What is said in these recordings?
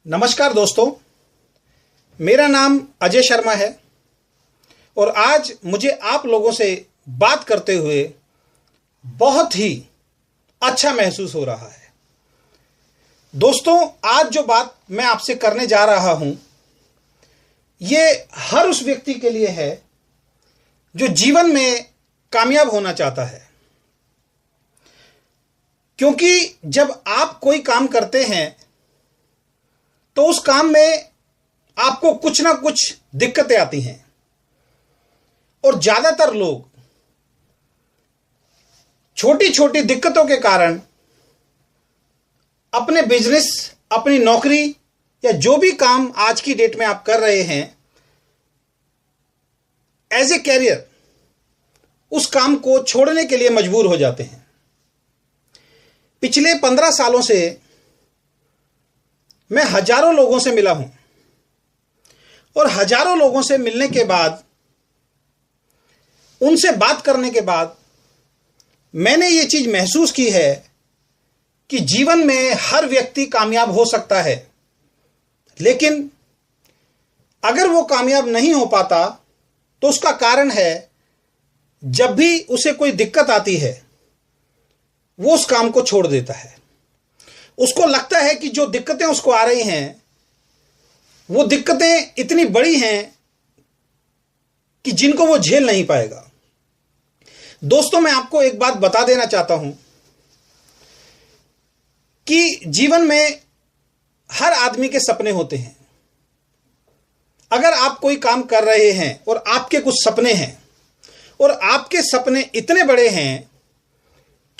नमस्कार दोस्तों, मेरा नाम अजय शर्मा है और आज मुझे आप लोगों से बात करते हुए बहुत ही अच्छा महसूस हो रहा है। दोस्तों, आज जो बात मैं आपसे करने जा रहा हूं, ये हर उस व्यक्ति के लिए है जो जीवन में कामयाब होना चाहता है। क्योंकि जब आप कोई काम करते हैं तो उस काम में आपको कुछ ना कुछ दिक्कतें आती हैं और ज्यादातर लोग छोटी छोटी दिक्कतों के कारण अपने बिजनेस, अपनी नौकरी या जो भी काम आज की डेट में आप कर रहे हैं एज ए कैरियर, उस काम को छोड़ने के लिए मजबूर हो जाते हैं। पिछले 15 सालों से मैं हजारों लोगों से मिला हूं और हजारों लोगों से मिलने के बाद, उनसे बात करने के बाद मैंने ये चीज महसूस की है कि जीवन में हर व्यक्ति कामयाब हो सकता है, लेकिन अगर वो कामयाब नहीं हो पाता तो उसका कारण है जब भी उसे कोई दिक्कत आती है वो उस काम को छोड़ देता है। उसको लगता है कि जो दिक्कतें उसको आ रही हैं वो दिक्कतें इतनी बड़ी हैं कि जिनको वो झेल नहीं पाएगा। दोस्तों, मैं आपको एक बात बता देना चाहता हूं कि जीवन में हर आदमी के सपने होते हैं। अगर आप कोई काम कर रहे हैं और आपके कुछ सपने हैं और आपके सपने इतने बड़े हैं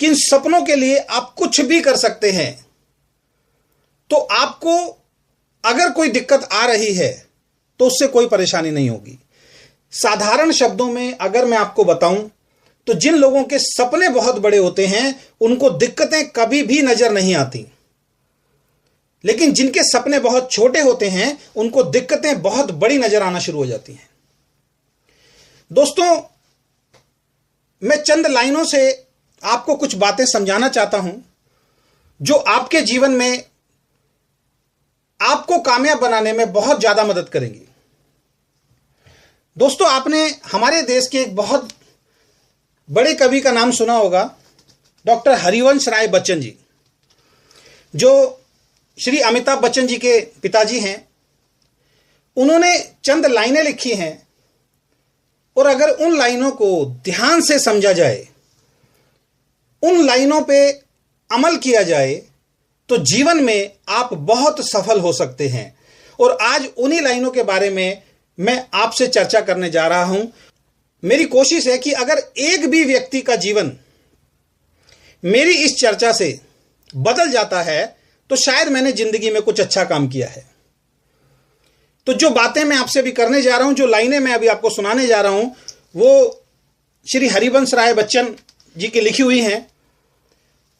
कि इन सपनों के लिए आप कुछ भी कर सकते हैं, तो आपको अगर कोई दिक्कत आ रही है तो उससे कोई परेशानी नहीं होगी। साधारण शब्दों में अगर मैं आपको बताऊं तो जिन लोगों के सपने बहुत बड़े होते हैं उनको दिक्कतें कभी भी नजर नहीं आती, लेकिन जिनके सपने बहुत छोटे होते हैं उनको दिक्कतें बहुत बड़ी नजर आना शुरू हो जाती हैं। दोस्तों, मैं चंद लाइनों से आपको कुछ बातें समझाना चाहता हूं जो आपके जीवन में आपको कामयाब बनाने में बहुत ज्यादा मदद करेंगी। दोस्तों, आपने हमारे देश के एक बहुत बड़े कवि का नाम सुना होगा, डॉक्टर हरिवंश राय बच्चन जी, जो श्री अमिताभ बच्चन जी के पिताजी हैं। उन्होंने चंद लाइनें लिखी हैं और अगर उन लाइनों को ध्यान से समझा जाए, उन लाइनों पे अमल किया जाए तो जीवन में आप बहुत सफल हो सकते हैं। और आज उन्हीं लाइनों के बारे में मैं आपसे चर्चा करने जा रहा हूं। मेरी कोशिश है कि अगर एक भी व्यक्ति का जीवन मेरी इस चर्चा से बदल जाता है तो शायद मैंने जिंदगी में कुछ अच्छा काम किया है। तो जो बातें मैं आपसे अभी करने जा रहा हूं, जो लाइनें मैं अभी आपको सुनाने जा रहा हूं, वो श्री हरिवंश राय बच्चन जी की लिखी हुई हैं।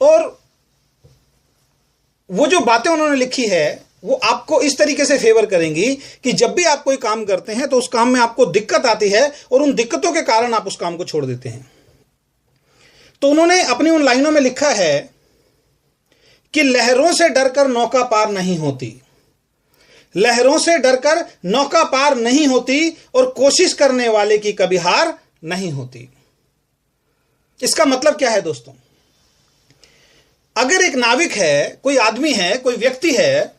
और वो जो बातें उन्होंने लिखी है वो आपको इस तरीके से फेवर करेंगी कि जब भी आप कोई काम करते हैं तो उस काम में आपको दिक्कत आती है और उन दिक्कतों के कारण आप उस काम को छोड़ देते हैं। तो उन्होंने अपनी उन लाइनों में लिखा है कि लहरों से डरकर नौका पार नहीं होती, लहरों से डरकर नौका पार नहीं होती और कोशिश करने वाले की कभी हार नहीं होती। इसका मतलब क्या है दोस्तों? अगर एक नाविक है, कोई आदमी है, कोई व्यक्ति है,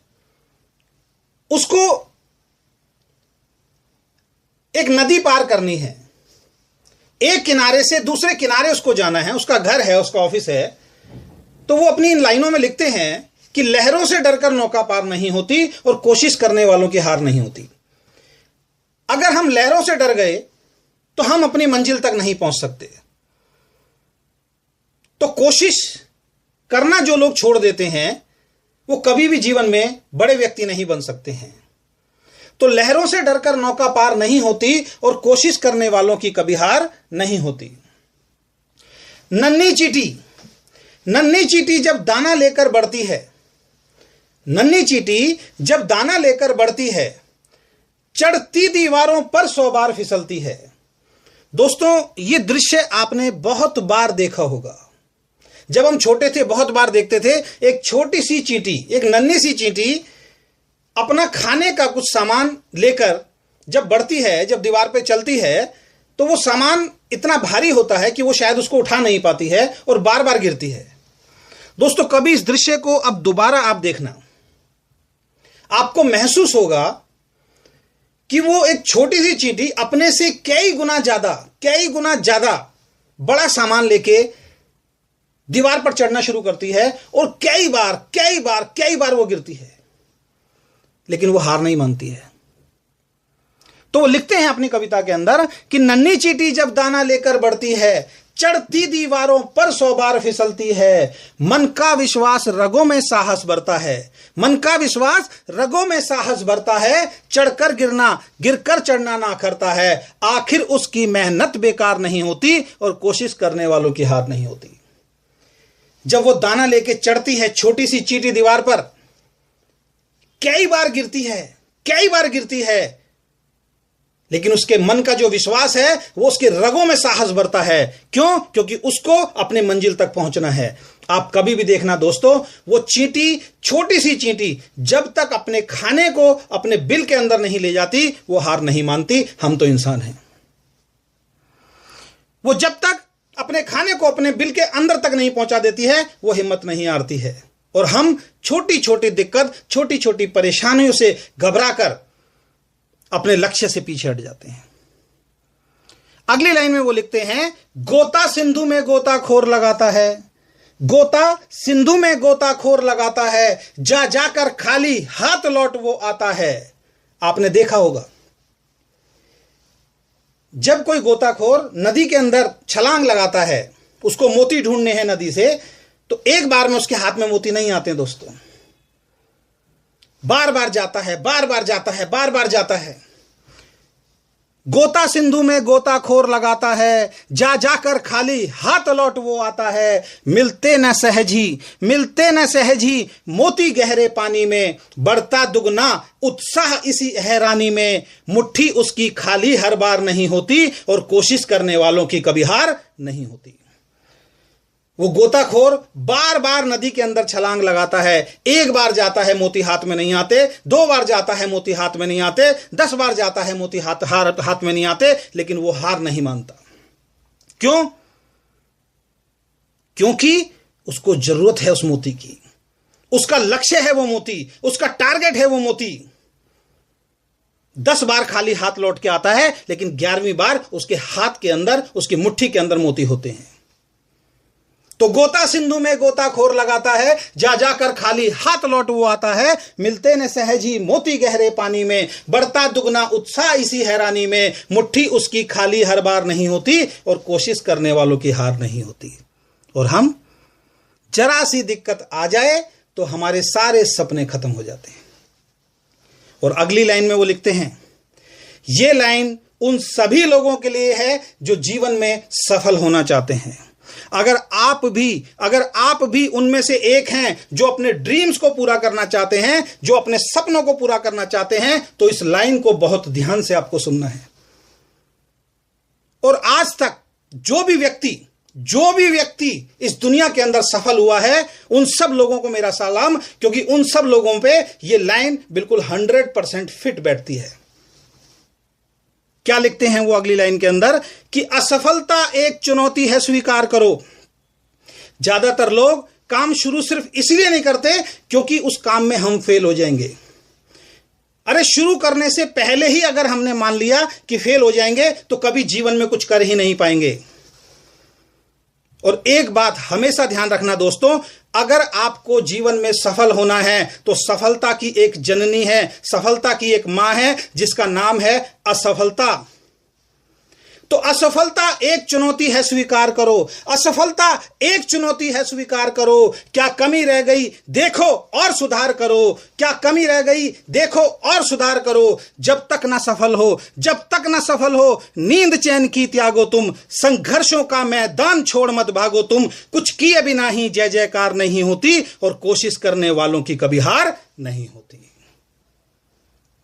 उसको एक नदी पार करनी है, एक किनारे से दूसरे किनारे उसको जाना है, उसका घर है, उसका ऑफिस है, तो वो अपनी इन लाइनों में लिखते हैं कि लहरों से डरकर नौका पार नहीं होती और कोशिश करने वालों की हार नहीं होती। अगर हम लहरों से डर गए तो हम अपनी मंजिल तक नहीं पहुंच सकते। तो कोशिश करना जो लोग छोड़ देते हैं वो कभी भी जीवन में बड़े व्यक्ति नहीं बन सकते हैं। तो लहरों से डरकर नौका पार नहीं होती और कोशिश करने वालों की कभी हार नहीं होती। नन्ही चींटी जब दाना लेकर बढ़ती है, नन्ही चींटी जब दाना लेकर बढ़ती है, चढ़ती दीवारों पर 100 बार फिसलती है। दोस्तों, ये दृश्य आपने बहुत बार देखा होगा। जब हम छोटे थे बहुत बार देखते थे, एक छोटी सी चींटी, एक नन्ही सी चींटी अपना खाने का कुछ सामान लेकर जब बढ़ती है, जब दीवार पे चलती है, तो वो सामान इतना भारी होता है कि वो शायद उसको उठा नहीं पाती है और बार बार गिरती है। दोस्तों, कभी इस दृश्य को अब दोबारा आप देखना, आपको महसूस होगा कि वो एक छोटी सी चींटी अपने से कई गुना ज्यादा बड़ा सामान लेके दीवार पर चढ़ना शुरू करती है और कई बार वो गिरती है, लेकिन वो हार नहीं मानती है। तो वो लिखते हैं अपनी कविता के अंदर कि नन्ही चींटी जब दाना लेकर बढ़ती है, चढ़ती दीवारों पर 100 बार फिसलती है, मन का विश्वास रगों में साहस भरता है, मन का विश्वास रगों में साहस भरता है, चढ़कर गिरना गिरकर चढ़ना ना करता है, आखिर उसकी मेहनत बेकार नहीं होती और कोशिश करने वालों की हार नहीं होती। जब वो दाना लेके चढ़ती है छोटी सी चींटी दीवार पर, कई बार गिरती है, लेकिन उसके मन का जो विश्वास है वो उसके रगों में साहस भरता है। क्यों? क्योंकि उसको अपने मंजिल तक पहुंचना है। आप कभी भी देखना दोस्तों, वो चींटी, छोटी सी चींटी, जब तक अपने खाने को अपने बिल के अंदर नहीं ले जाती, वो हार नहीं मानती। हम तो इंसान हैं, वो जब तक अपने खाने को अपने बिल के अंदर तक नहीं पहुंचा देती है, वो हिम्मत नहीं हारती है। और हम छोटी छोटी दिक्कत, छोटी छोटी परेशानियों से घबराकर अपने लक्ष्य से पीछे हट जाते हैं। अगली लाइन में वो लिखते हैं, गोता सिंधु में गोताखोर लगाता है, गोता सिंधु में गोताखोर लगाता है, जा जाकर खाली हाथ लौट वो आता है। आपने देखा होगा, जब कोई गोताखोर नदी के अंदर छलांग लगाता है, उसको मोती ढूंढने हैं नदी से, तो एक बार में उसके हाथ में मोती नहीं आते दोस्तों, बार बार जाता है। गोता सिंधु में गोताखोर लगाता है, जा जाकर खाली हाथ लौट वो आता है, मिलते न सहज ही मोती गहरे पानी में, बढ़ता दुगना उत्साह इसी हैरानी में, मुट्ठी उसकी खाली हर बार नहीं होती और कोशिश करने वालों की कभी हार नहीं होती। वो गोताखोर बार बार नदी के अंदर छलांग लगाता है, एक बार जाता है मोती हाथ में नहीं आते, 2 बार जाता है मोती हाथ में नहीं आते, 10 बार जाता है मोती हाथ में नहीं आते, लेकिन वो हार नहीं मानता। क्यों? क्योंकि उसको जरूरत है उस मोती की, उसका लक्ष्य है वो मोती, उसका टारगेट है वो मोती। 10 बार खाली हाथ लौट के आता है, लेकिन 11वीं बार उसके हाथ के अंदर, उसकी मुट्ठी के अंदर मोती होते हैं। तो गोता सिंधु में गोताखोर लगाता है, जा जाकर खाली हाथ लौट वो आता है, मिलते न सहज ही मोती गहरे पानी में, बढ़ता दुगना उत्साह इसी हैरानी में, मुट्ठी उसकी खाली हर बार नहीं होती और कोशिश करने वालों की हार नहीं होती। और हम जरा सी दिक्कत आ जाए तो हमारे सारे सपने खत्म हो जाते हैं। और अगली लाइन में वो लिखते हैं, ये लाइन उन सभी लोगों के लिए है जो जीवन में सफल होना चाहते हैं। अगर आप भी उनमें से एक हैं जो अपने ड्रीम्स को पूरा करना चाहते हैं, जो अपने सपनों को पूरा करना चाहते हैं, तो इस लाइन को बहुत ध्यान से आपको सुनना है। और आज तक जो भी व्यक्ति इस दुनिया के अंदर सफल हुआ है, उन सब लोगों को मेरा सलाम, क्योंकि उन सब लोगों पे ये लाइन बिल्कुल 100% फिट बैठती है। क्या लिखते हैं वो अगली लाइन के अंदर कि असफलता एक चुनौती है स्वीकार करो। ज्यादातर लोग काम शुरू सिर्फ इसलिए नहीं करते क्योंकि उस काम में हम फेल हो जाएंगे। अरे शुरू करने से पहले ही अगर हमने मान लिया कि फेल हो जाएंगे तो कभी जीवन में कुछ कर ही नहीं पाएंगे। और एक बात हमेशा ध्यान रखना दोस्तों, अगर आपको जीवन में सफल होना है तो सफलता की एक जननी है, सफलता की एक मां है जिसका नाम है असफलता। तो असफलता एक चुनौती है स्वीकार करो, असफलता एक चुनौती है स्वीकार करो। क्या कमी रह गई देखो और सुधार करो, क्या कमी रह गई देखो और सुधार करो। जब तक ना सफल हो नींद चैन की त्यागो तुम, संघर्षों का मैदान छोड़ मत भागो तुम। कुछ किए बिना ही जय जयकार नहीं होती और कोशिश करने वालों की कभी हार नहीं होती।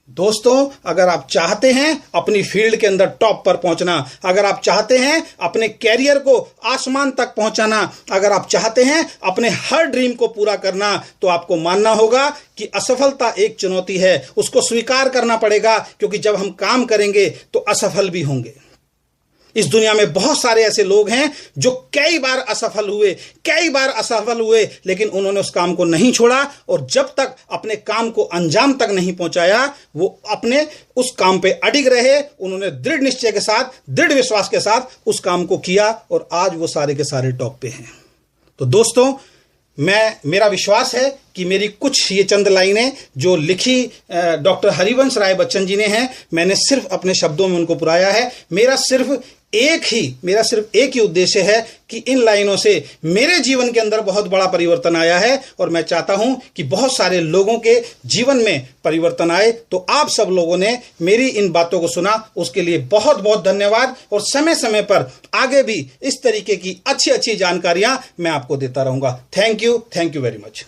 दोस्तों, अगर आप चाहते हैं अपनी फील्ड के अंदर टॉप पर पहुंचना, अगर आप चाहते हैं अपने कैरियर को आसमान तक पहुंचाना, अगर आप चाहते हैं अपने हर ड्रीम को पूरा करना, तो आपको मानना होगा कि असफलता एक चुनौती है। उसको स्वीकार करना पड़ेगा, क्योंकि जब हम काम करेंगे तो असफल भी होंगे। इस दुनिया में बहुत सारे ऐसे लोग हैं जो कई बार असफल हुए, लेकिन उन्होंने उस काम को नहीं छोड़ा, और जब तक अपने काम को अंजाम तक नहीं पहुंचाया, वो अपने उस काम पे अडिग रहे। उन्होंने दृढ़ निश्चय के साथ, दृढ़ विश्वास के साथ उस काम को किया, और आज वो सारे के सारे टॉप पे हैं। तो दोस्तों, मेरा विश्वास है कि मेरी कुछ ये चंद लाइनें जो लिखी डॉक्टर हरिवंश राय बच्चन जी ने हैं, मैंने सिर्फ अपने शब्दों में उनको पुराया है। मेरा सिर्फ एक ही उद्देश्य है कि इन लाइनों से मेरे जीवन के अंदर बहुत बड़ा परिवर्तन आया है, और मैं चाहता हूं कि बहुत सारे लोगों के जीवन में परिवर्तन आए। तो आप सब लोगों ने मेरी इन बातों को सुना, उसके लिए बहुत बहुत धन्यवाद। और समय समय पर आगे भी इस तरीके की अच्छी अच्छी जानकारियां मैं आपको देता रहूंगा। Thank you very much.